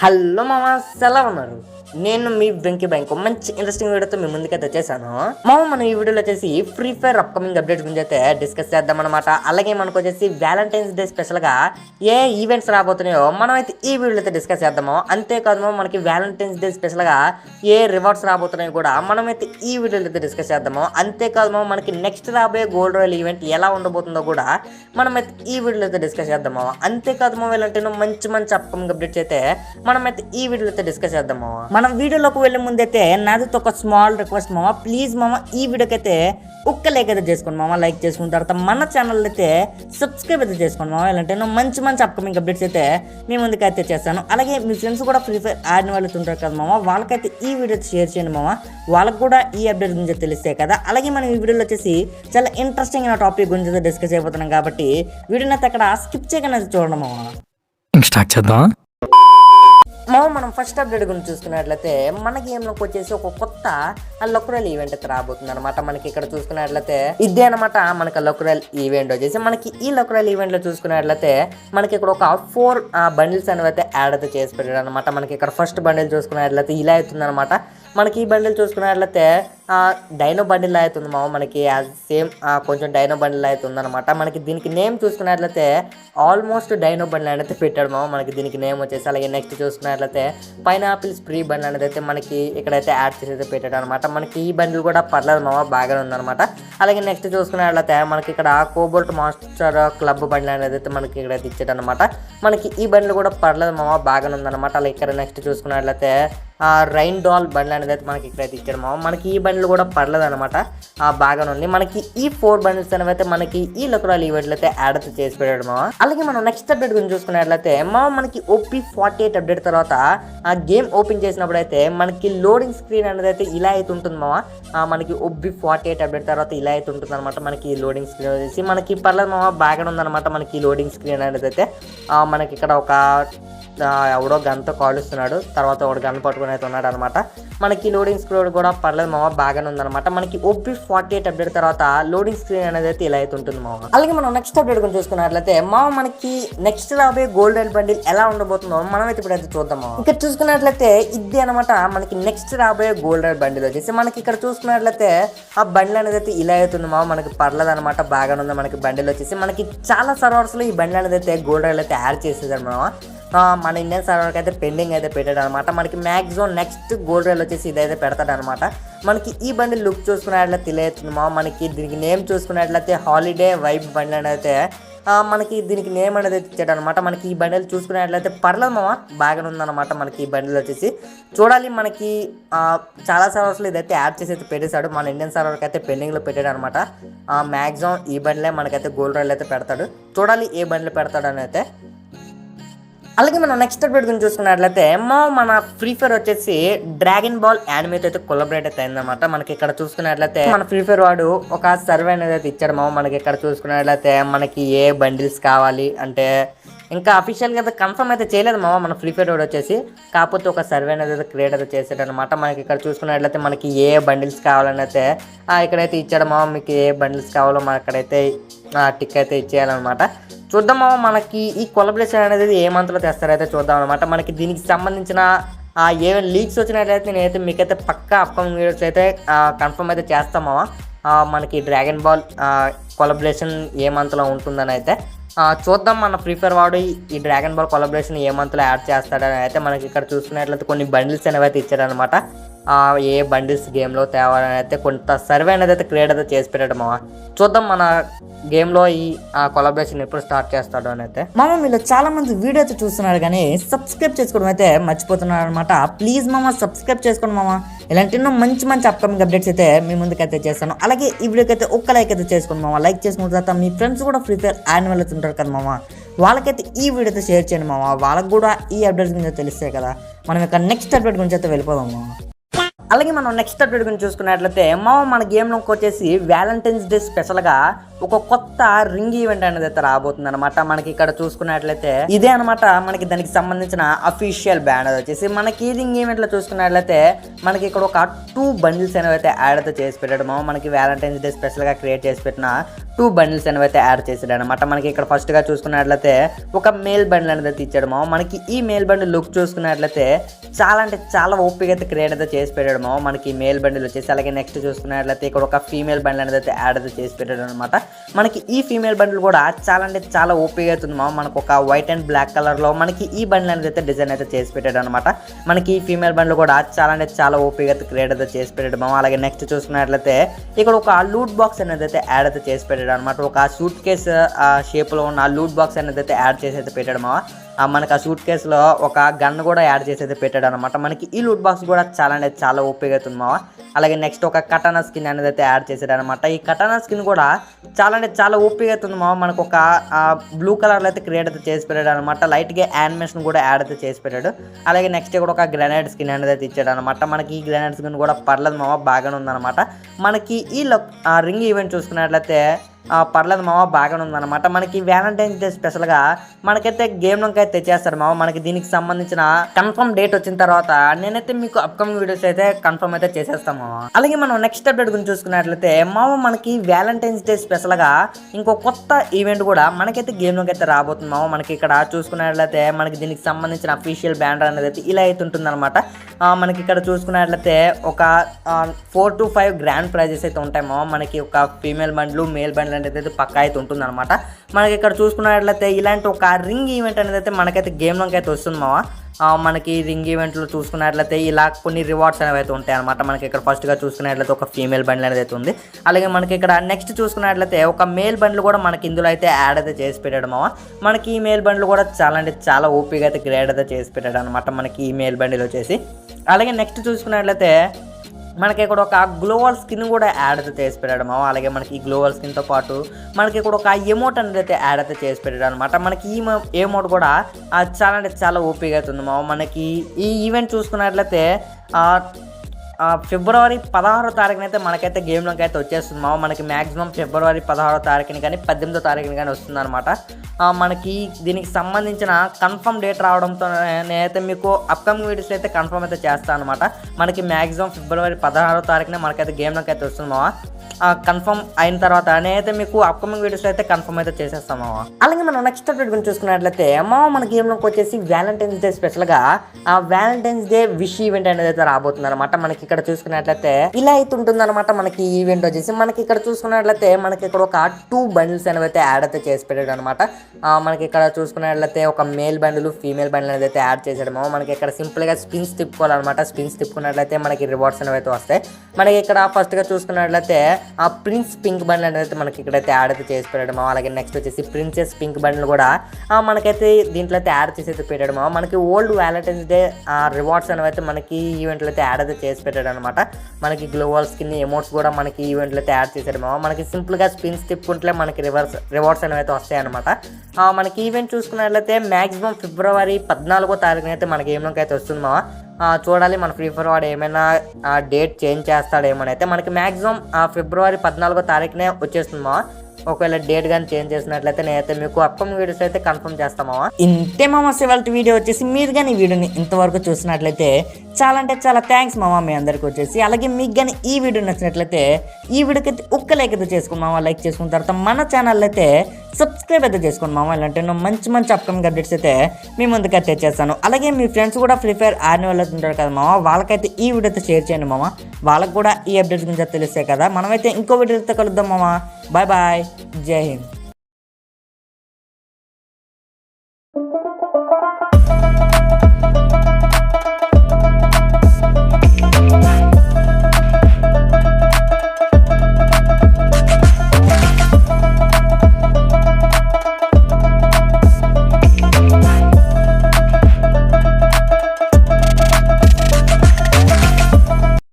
Hello మామ, ఎలా ఉన్నారు? నేను మీ వెంకీ బ్యాంక్ మంచి ఇంట్రెస్టింగ్ వీడియోతో మీ ముందుకైతే వచ్చేసాను. మామ మనం ఈ వీడియోలో వచ్చేసి ఫ్రీ ఫైర్ అప్కమింగ్ అప్డేట్స్ గురించి అయితే డిస్కస్ చేద్దాం అనమాట. అలాగే మనకు వచ్చేసి వ్యాలంటైన్స్ డే స్పెషల్ గా ఏ ఈవెంట్స్ రాబోతున్నాయో మనం అయితే ఈ వీడియోలో అయితే డిస్కస్ చేద్దాము. అంతేకాదు మనకి వ్యాలంటైన్స్ డే స్పెషల్ గా ఏ రివార్డ్స్ రాబోతున్నాయో కూడా మనమైతే ఈ వీడియోలో అయితే డిస్కస్ చేద్దాము. అంతేకాదు మనకి నెక్స్ట్ రాబోయే గోల్డ్ రాయల్ ఈవెంట్ ఎలా ఉండబోతుందో కూడా మనమైతే ఈ వీడియోలో అయితే డిస్కస్ చేద్దాము. అంతేకాదు వీళ్ళంటే మంచి మంచి అప్కమింగ్ అప్డేట్స్ అయితే మనమైతే ఈ వీడియోలో అయితే డిస్కస్ చేద్దాము. మనం వీడియోలోకి వెళ్ళే ముందైతే నాది ఒక స్మాల్ రిక్వెస్ట్ మామ, ప్లీజ్ మామ ఈ వీడియోకి అయితే ఒక్క లైక్ అయితే చేసుకోండి మామ. లైక్ చేసుకున్న తర్వాత మన ఛానల్ అయితే సబ్స్క్రైబ్ అయితే చేసుకోండి మామ. ఇలాంటి మంచి మంచి అప్కమింగ్ అప్డేట్స్ అయితే మీ ముందుకు అయితే చేస్తాను. అలాగే మీ ఫ్రెండ్స్ కూడా ఫ్రీ ఫైర్ ఆడిన వాళ్ళు ఉంటారు కదా మామ, వాళ్ళకైతే ఈ వీడియో షేర్ చేయండి మామ. వాళ్ళకు కూడా ఈ అప్డేట్ గురించి తెలిస్తే కదా. అలాగే మనం ఈ వీడియోలో వచ్చేసి చాలా ఇంట్రెస్టింగ్ అయిన టాపిక్ గురించి డిస్కస్ అయిపోతున్నాం కాబట్టి వీడియోని అయితే అక్కడ స్కిప్ చేయకుండా చూడండి మామ. స్టార్ట్ చేద్దాం. మనం ఫస్ట్ అప్డేట్ గురించి చూసుకున్నట్లయితే మన గేమ్లోకి వచ్చేసి ఒక కొత్త లొకరల్ ఈవెంట్ అయితే రాబోతుంది అనమాట. మనకి ఇక్కడ చూసుకున్నట్లయితే ఇదే అనమాట మనకి లొకరల్ ఈవెంట్ వచ్చేసి. మనకి ఈ లొకరల్ ఈవెంట్ లో చూసుకున్నట్లయితే మనకి ఇక్కడ ఒక 4 బండిల్స్ అనేవి అయితే యాడ్ అయితే చేసి పెట్టాడు అనమాట. మనకి ఇక్కడ ఫస్ట్ బండిల్ చూసుకున్నట్లయితే ఇలా అవుతుంది అనమాట. మనకి ఈ బండిల్ చూసుకున్నట్లయితే డైనో బండిల్ అవుతుంది మామ. మనకి సేమ్ కొంచెం డైనో బండిల్ అవుతుంది అనమాట. మనకి దీనికి నేమ్ చూసుకున్నట్లయితే ఆల్మోస్ట్ డైనో బండిల్ అనేది పెట్టాడు మామ. మనకి దీనికి నేమ్ వచ్చేసి. అలాగే నెక్స్ట్ చూసుకున్నట్లయితే పైనాపిల్ స్ప్రీ బండిల్ అనేది అయితే మనకి ఇక్కడైతే యాడ్ చేసి అయితే పెట్టాడు అనమాట. మనకి ఈ బండిల్ కూడా పర్లేదు మామ, బాగానే ఉందన్నమాట. అలాగే నెక్స్ట్ చూసుకున్నట్లయితే మనకి ఇక్కడ కోబోల్ట్ మాస్టర్ క్లబ్ బండిల్ అనేది అయితే మనకి ఇక్కడైతే ఇచ్చాడు అనమాట. మనకి ఈ బండిల్ కూడా పర్లేదు మామ, బాగానే ఉందన్నమాట. అలాగే ఇక్కడ నెక్స్ట్ చూసుకున్నట్లయితే రైన్ డాల్ బండ్లు అనేది అయితే మనకి ఇక్కడైతే ఇచ్చాడు మామ. మనకి ఈ బండ్లు కూడా పర్లేదు అనమాట, బాగానే ఉంది. మనకి ఈ 4 బండిల్స్ అనేవి అయితే మనకి ఈ లొకరల్ ఈవెంట్లు అయితే యాడ్ అయితే చేసి పెట్టాడు మామ. అలాగే మనం నెక్స్ట్ అప్డేట్ గురించి చూసుకున్నట్లయితే మనకి OP48 అప్డేట్ తర్వాత ఆ గేమ్ ఓపెన్ చేసినప్పుడు అయితే మనకి లోడింగ్ స్క్రీన్ అనేది అయితే ఇలా అయితే ఉంటుంది మామ. మనకి OP48 అప్డేట్ తర్వాత ఇలా అయితే ఉంటుంది అనమాట. మనకి లోడింగ్ స్క్రీన్ వచ్చేసి మనకి పర్లేదు మామ, బాగానే ఉందన్నమాట. మనకి లోడింగ్ స్క్రీన్ అనేది అయితే మనకి ఇక్కడ ఒక ఎవడో గన్తో కాలుస్తున్నాడు, తర్వాత ఒకడు గన్ పట్టుకుని అయితే ఉన్నాడు అనమాట. మనకి లోడింగ్ స్క్రీన్ కూడా పర్లేదు మామ, బాగానే ఉందన్నమాట. మనకి OP48 అప్డేట్ తర్వాత లోడింగ్ స్క్రీన్ అనేది అయితే ఇలా అయితే ఉంటుంది మామ. అలాగే మనం నెక్స్ట్ అప్డేట్ గురించి చూసుకున్నట్లయితే మనకి నెక్స్ట్ రాబోయే గోల్డ్ రాయల్ బండిల్ ఎలా ఉండబోతుందో మనం అయితే ఇప్పుడైతే చూద్దాం. ఇక్కడ చూసుకున్నట్లయితే ఇది అనమాట మనకి నెక్స్ట్ రాబోయే గోల్డ్ రాయల్ బండిల్ వచ్చేసి. మనకి ఇక్కడ చూసుకున్నట్లయితే ఆ బండిల్ అనేది అయితే ఇలా అవుతుంది మామ. మనకి పర్లేదు అనమాట, బాగానే ఉంది. మనకి బండిల్ వచ్చేసి మనకి చాలా సర్వర్స్ లో ఈ బండిల్ అనేది అయితే గోల్డ్ రాయల్ అయితే యాడ్ చేసేదారు మామ. మన ఇండియన్ సర్వర్కి అయితే పెండింగ్ అయితే పెట్టాడు అనమాట. మనకి మ్యాక్సిమం నెక్స్ట్ గోల్డ్ రైల్ వచ్చేసి ఇదైతే పెడతాడు అనమాట. మనకి ఈ బండి లుక్ చూసుకున్నట్లయితే తెలియతుంది మా. మనకి దీనికి నేమ్ చూసుకున్నట్లయితే హాలిడే వైబ్ బండి అనేది అయితే మనకి దీనికి నేమ్ అనేది ఇచ్చాడు అనమాట. మనకి ఈ బండిల్ చూసుకున్నట్లయితే పర్లేదు మామ, బాగానే ఉందన్నమాట. మనకి ఈ బండిల్ వచ్చేసి చూడాలి. మనకి చాలా సర్వర్స్లో ఇదైతే యాడ్ చేసి అయితే పెట్టేశాడు. మన ఇండియన్ సర్వర్కి అయితే పెండింగ్లో పెట్టాడు అనమాట. మ్యాక్సిమం ఈ బండిలే మనకైతే గోల్డ్ రైల్ అయితే పెడతాడు. చూడాలి ఏ బండిలు పెడతాడు అని అయితే. అలాగే మనం నెక్స్ట్ అప్డేట్ గురించి చూసుకున్నట్లయితే మన ఫ్రీ ఫైర్ వచ్చేసి డ్రాగన్ బాల్ యానిమేట్ అయితే కొలాబరేట్ అయితే అయిందన్నమాట. మనకి ఇక్కడ చూసుకున్నట్లయితే మన ఫ్రీ ఫైర్ వాడు ఒక సర్వే అనేది అయితే ఇచ్చాడు మామ. మనకి ఇక్కడ చూసుకున్నట్లయితే మనకి ఏ బండిల్స్ కావాలి అంటే ఇంకా అఫీషియల్గా అయితే కన్ఫర్మ్ అయితే చేయలేదు మామ మన ఫ్రీ ఫైర్ వాడు వచ్చేసి. కాకపోతే ఒక సర్వే అనేది అయితే క్రియేట్ అయితే చేసాడు అనమాట. మనకి ఇక్కడ చూసుకున్నట్లయితే మనకి ఏ బండిల్స్ కావాలని అయితే ఇక్కడైతే ఇచ్చాడు మామ. మీకు ఏ బండిల్స్ కావాలో మన అక్కడైతే టిక్ అయితే ఇచ్చేయాలన్నమాట. చూద్దాం మనకి ఈ కొలాబరేషన్ అనేది ఏ మంత్లో తెస్తారైతే చూద్దాం అనమాట. మనకి దీనికి సంబంధించిన ఏమైనా లీక్స్ వచ్చినట్లయితే నేనైతే మీకైతే పక్కా అప్కమింగ్ వీడియోస్ అయితే కన్ఫర్మ్ అయితే చేస్తామా. మనకి డ్రాగన్ బాల్ కొలాబరేషన్ ఏ మంత్లో ఉంటుందని అయితే చూద్దాం. మన ఫ్రీ ఫైర్ వాడు ఈ డ్రాగన్ బాల్ కొలాబరేషన్ ఏ మంత్లో యాడ్ చేస్తాడని అయితే మనకి ఇక్కడ చూసుకున్నట్లయితే కొన్ని బండిల్స్ అనేవి అయితే ఇచ్చారనమాట. ఏ బండిల్స్ గేమ్లో తేవాలని అయితే కొంత సర్వే అనేది అయితే క్రియేట్ అయితే చేసి పెట్టాడు మామ. చూద్దాం మన గేమ్లో ఈ కొలాబరేషన్ ఎప్పుడు స్టార్ట్ చేస్తాడు అని అయితే. మామ మీరు చాలా మంది వీడియో అయితే చూస్తున్నారు కానీ సబ్స్క్రైబ్ చేసుకోవడం అయితే మర్చిపోతున్నారు అనమాట. ప్లీజ్ మామ సబ్స్క్రైబ్ చేసుకోండి మామ. ఇలాంటి ఎన్నో మంచి మంచి అప్కమింగ్ అప్డేట్స్ అయితే మీ ముందుకైతే చేస్తాను. అలాగే ఈ వీడియోకి అయితే ఒక్క లైక్ అయితే చేసుకోండి మామ. లైక్ చేసుకున్న తర్వాత మీ ఫ్రెండ్స్ కూడా ఫ్రీ ఫైర్ ఆడిన వాళ్ళు ఉంటారు కదా మామ, వాళ్ళకైతే ఈ వీడియో అయితే షేర్ చేయండి మామ. వాళ్ళకి కూడా ఈ అప్డేట్స్ గురించి తెలిస్తే కదా. మనం ఇక నెక్స్ట్ అప్డేట్ గురించి అయితే వెళ్ళిపోదాం మామ. అలాగే మనం నెక్స్ట్ అప్డేట్ గురించి చూసుకున్నట్లయితే మన గేమ్లోకి వచ్చేసి వ్యాలంటైన్స్ డే స్పెషల్గా ఒక కొత్త రింగ్ ఈవెంట్ అనేది అయితే రాబోతుంది అనమాట. మనకి ఇక్కడ చూసుకున్నట్లయితే ఇదే అనమాట మనకి దానికి సంబంధించిన అఫీషియల్ బ్యాండ్ వచ్చేసి. మనకి ఈ రింగ్ ఈవెంట్ లో చూసుకున్నట్లయితే మనకి ఇక్కడ ఒక 2 బండిల్స్ అనేవి అయితే యాడ్ అయితే చేసి పెట్టడం. మనకి వ్యాలంటైన్స్ డే స్పెషల్ గా క్రియేట్ చేసి పెట్టిన 2 బండిల్స్ అనేవి అయితే యాడ్ చేసాడు అనమాట. మనకి ఇక్కడ ఫస్ట్ గా చూసుకున్నట్లయితే ఒక మేల్ బండిల్ అనేది అయితే ఇచ్చాడు. మనకి ఈ మేల్ బండిల్ లుక్ చూసుకున్నట్లయితే చాలా అంటే చాలా ఓపిక అయితే క్రియేట్ అయితే చేసి పెట్టాడు మనకి మేల్ బండిల్ వచ్చేసి. అలాగే నెక్స్ట్ చూసుకున్నట్లయితే ఇక్కడ ఒక ఫీమేల్ బండిల్ అనేది అయితే యాడ్ అయితే చేసి పెట్టాడు అనమాట. మనకి ఈ ఫీమేల్ బండిల్ కూడా చాలా అంటే చాలా ఓపిక అవుతుంది మనకు ఒక వైట్ అండ్ బ్లాక్ కలర్ లో మనకి ఈ బండిల్ అనేది అయితే డిజైన్ అయితే చేసి పెట్టాడు అనమాట. మనకి ఈ ఫీమేల్ బండిల్ కూడా చాలా అంటే చాలా ఓపిక అయితే క్రియేట్ అయితే చేసి పెట్టాడు. అలాగే నెక్స్ట్ చూసుకున్నట్లయితే ఇక్కడ ఒక లూట్ బాక్స్ అనేది అయితే యాడ్ అయితే చేసి పెట్టాడు అనమాట. ఒక సూట్ కేస్ షేప్ లో ఉన్న లూట్ బాక్స్ అనేది అయితే యాడ్ చేసి అయితే పెట్టాడు మనకి ఆ సూట్ కేసులో ఒక గన్ కూడా యాడ్ చేసి అయితే పెట్టాడు అనమాట. మనకి ఈ లూట్ బాక్స్ కూడా చాలా అంటే చాలా ఓపిక అవుతుంది అలాగే నెక్స్ట్ ఒక కటానా స్కిన్ అనేది అయితే యాడ్ చేశాడు అనమాట. ఈ కటానా స్కిన్ కూడా చాలా అంటే చాలా ఓపిక అవుతుంది మనకు ఒక బ్లూ కలర్లో అయితే క్రియేట్ అయితే చేసి పెట్టాడు అనమాట. లైట్గా యానిమేషన్ కూడా యాడ్ అయితే చేసి పెట్టాడు. అలాగే నెక్స్ట్ కూడా ఒక గ్రెనేడ్ స్కిన్ అనేది అయితే ఇచ్చాడు అనమాట. మనకి ఈ గ్రెనేడ్ స్కిన్ కూడా పర్లేదు బాగానే ఉందన్నమాట. మనకి ఈ రింగ్ ఈవెంట్ చూసుకున్నట్లయితే పర్లేదు బాగానే ఉందన్నమాట. మనకి వ్యాలంటైన్స్ డే స్పెషల్గా మనకైతే గేమ్లోకి అయితే తెచ్చేస్తారు మనకి దీనికి సంబంధించిన కన్ఫర్మ్ డేట్ వచ్చిన తర్వాత నేనైతే మీకు అప్కమింగ్ వీడియోస్ అయితే కన్ఫర్మ్ అయితే చేసేస్తాము. అలాగే మనం నెక్స్ట్ అప్డేట్ గురించి చూసుకున్నట్లయితే మనకి వ్యాలంటైన్స్ డే స్పెషల్గా ఇంకో కొత్త ఈవెంట్ కూడా మనకైతే గేమ్లోకి అయితే రాబోతుంది మనకి ఇక్కడ చూసుకున్నట్లయితే మనకి దీనికి సంబంధించిన అఫీషియల్ బ్యానర్ అనేది అయితే ఇలా అయితే ఉంటుందన్నమాట. మనకి ఇక్కడ చూసుకున్నట్లయితే ఒక 4 to 5 గ్రాండ్ ప్రైజెస్ అయితే ఉంటాయి మనకి ఒక ఫీమేల్ బండ్లు మేల్ బండ్లు అనేది పక్కా అయితే ఉంటుంది అనమాట. మనకి ఇక్కడ చూసుకున్నట్లయితే ఇలాంటి ఒక రింగ్ ఈవెంట్ అనేది అయితే మనకైతే గేమ్లోకి అయితే వస్తుంది మనకి రింగ్ ఈవెంట్లు చూసుకున్నట్లయితే ఇలా కొన్ని రివార్డ్స్ అనేవి అయితే ఉంటాయి అనమాట. మనకి ఇక్కడ ఫస్ట్గా చూసుకున్నట్లయితే ఒక ఫీమేల్ బండ్లు అనేది అయితే ఉంది. అలాగే మనకి ఇక్కడ నెక్స్ట్ చూసుకున్నట్లయితే ఒక మేల్ బండ్లు కూడా మనకి ఇందులో అయితే యాడ్ అయితే చేసి పెట్టాడు మనకి ఈ మేల్ బండ్లు కూడా చాలా అంటే చాలా ఓపిక అయితే గ్రేడ్ అయితే చేసి పెట్టాడు అనమాట మనకి ఈ మేల్ బండిల్ వచ్చేసి. అలాగే నెక్స్ట్ చూసుకున్నట్లయితే మనకి ఇక్కడ ఒక గ్లోవల్ స్కిన్ కూడా యాడ్ అయితే చేసి పెట్టాడు అలాగే మనకి ఈ గ్లోవల్ స్కిన్తో పాటు మనకి ఇక్కడ ఒక ఎమోట్ అనేది అయితే యాడ్ అయితే చేసి పెట్టాడు అనమాట. మనకి ఈ ఎమోట్ కూడా చాలా అంటే చాలా ఓపిక అవుతుంది మనకి ఈ ఈవెంట్ చూసుకున్నట్లయితే ఫిబ్రవరి 16వ తారీఖున అయితే మనకైతే గేమ్లోకి అయితే వచ్చేస్తుంది మనకి మ్యాక్సిమం ఫిబ్రవరి 16వ తారీఖుని కానీ 18వ తారీఖుని కానీ వస్తుంది అనమాట. మనకి దీనికి సంబంధించిన కన్ఫర్మ్ డేట్ రావడంతో నేనైతే మీకు అప్కమింగ్ వీడియోస్ అయితే కన్ఫర్మ్ అయితే చేస్తాను అనమాట. మనకి మ్యాక్సిమం ఫిబ్రవరి 16వ తారీఖున మనకైతే గేమ్లోకి అయితే వస్తుంది కన్ఫర్మ్ అయిన తర్వాత నేనైతే మీకు అప్కమింగ్ వీడియోస్ అయితే కన్ఫర్మ్ అయితే చేసేస్తాము. అలాగే మనం నెక్స్ట్ అప్డేట్ గురించి చూసుకున్నట్లయితే మన గేమ్లోకి వచ్చేసి వ్యాలంటైన్స్ డే స్పెషల్గా వ్యాలంటైన్స్ డే విష్ ఈవెంట్ అనేది అయితే రాబోతుంది అనమాట. మనకి ఇక్కడ చూసుకున్నట్లయితే ఇలా అయితే ఉంటుంది అనమాట. మనకి ఈ ఈవెంట్ వచ్చేసి మనకి ఇక్కడ చూసుకున్నట్లయితే మనకి ఇక్కడ ఒక 2 బండిల్స్ అనేవి అయితే యాడ్ అయితే చేసి పెట్టాడు అనమాట. మనకి ఇక్కడ చూసుకున్నట్లయితే ఒక మేల్ బండిల్ ఫీమేల్ బండిల్ అనేది అయితే యాడ్ చేసాడు మనకి ఇక్కడ సింపుల్గా స్పిన్స్ తిప్పుకోవాలన్నమాట. స్పిన్స్ తిప్పుకున్నట్లయితే మనకి రివార్డ్స్ అనేవి అయితే వస్తాయి. మనకి ఇక్కడ ఫస్ట్గా చూసుకున్నట్లయితే ప్రిన్స్ పింక్ బండిల్ అనేది మనకి ఇక్కడైతే యాడ్ అయితే చేసి పెట్టాడు అలాగే నెక్స్ట్ వచ్చేసి ప్రిన్సెస్ పింక్ బండిల్ కూడా మనకైతే దీంట్లో అయితే యాడ్ చేసి అయితే పెట్టాడు మనకి ఓల్డ్ వ్యాలంటైన్స్ డే రివార్డ్స్ అనేవి అయితే మనకి ఈవెంట్లో అయితే యాడ్ అయితే చేసి పెట్టాడు అనమాట. మనకి గ్లోవల్ స్కిన్ ఎమోట్స్ కూడా మనకి ఈవెంట్లో అయితే యాడ్ చేశాడు మనకి సింపుల్గా స్పిన్స్ తిప్పుకుంటే మనకి రివార్డ్స్ అనేవి అయితే వస్తాయి అనమాట. మనకి ఈవెంట్ చూసుకున్నట్లయితే మ్యాక్సిమం ఫిబ్రవరి 14వ తారీఖున అయితే మనకి గేమ్లోకి అయితే వస్తుంది చూడాలి మన ఫ్రీ ఫైర్ వాడు ఏమైనా డేట్ చేంజ్ చేస్తాడేమోనైతే అయితే మనకి మ్యాక్సిమం ఫిబ్రవరి 14వ తారీఖునే వచ్చేస్తుంది ఒకవేళ డేట్ కానీ చేంజ్ చేసినట్లయితే నేనైతే మీకు అప్కమింగ్ వీడియోస్ అయితే కన్ఫర్మ్ చేస్తామా. ఇంతే ఇవాళ వీడియో వచ్చేసి మీరు కానీ ఈ వీడియోని ఇంతవరకు చూసినట్లయితే చాలా అంటే చాలా థ్యాంక్స్ మీ అందరికి వచ్చేసి. అలాగే మీకు కానీ ఈ వీడియో నచ్చినట్లయితే ఈ వీడియోకి అయితే ఒక్క లైక్ అయితే చేసుకోండి లైక్ చేసుకున్న తర్వాత మన ఛానల్ అయితే సబ్స్క్రైబ్ అయితే చేసుకోండి ఇలాంటి మంచి మంచి అప్కమింగ్ అప్డేట్స్ అయితే మీ ముందుకు తెచ్చేస్తాను. అలాగే మీ ఫ్రెండ్స్ కూడా ఫ్రీ ఫైర్ ఆడిన వాళ్ళు ఉంటారు కదా వాళ్ళకైతే ఈ వీడియో అయితే షేర్ చేయండి వాళ్ళకి కూడా ఈ అప్డేట్స్ గురించి తెలిస్తే కదా. మనమైతే ఇంకో వీడియోతో కలుద్దాం బాయ్ బాయ్, జై హింద్.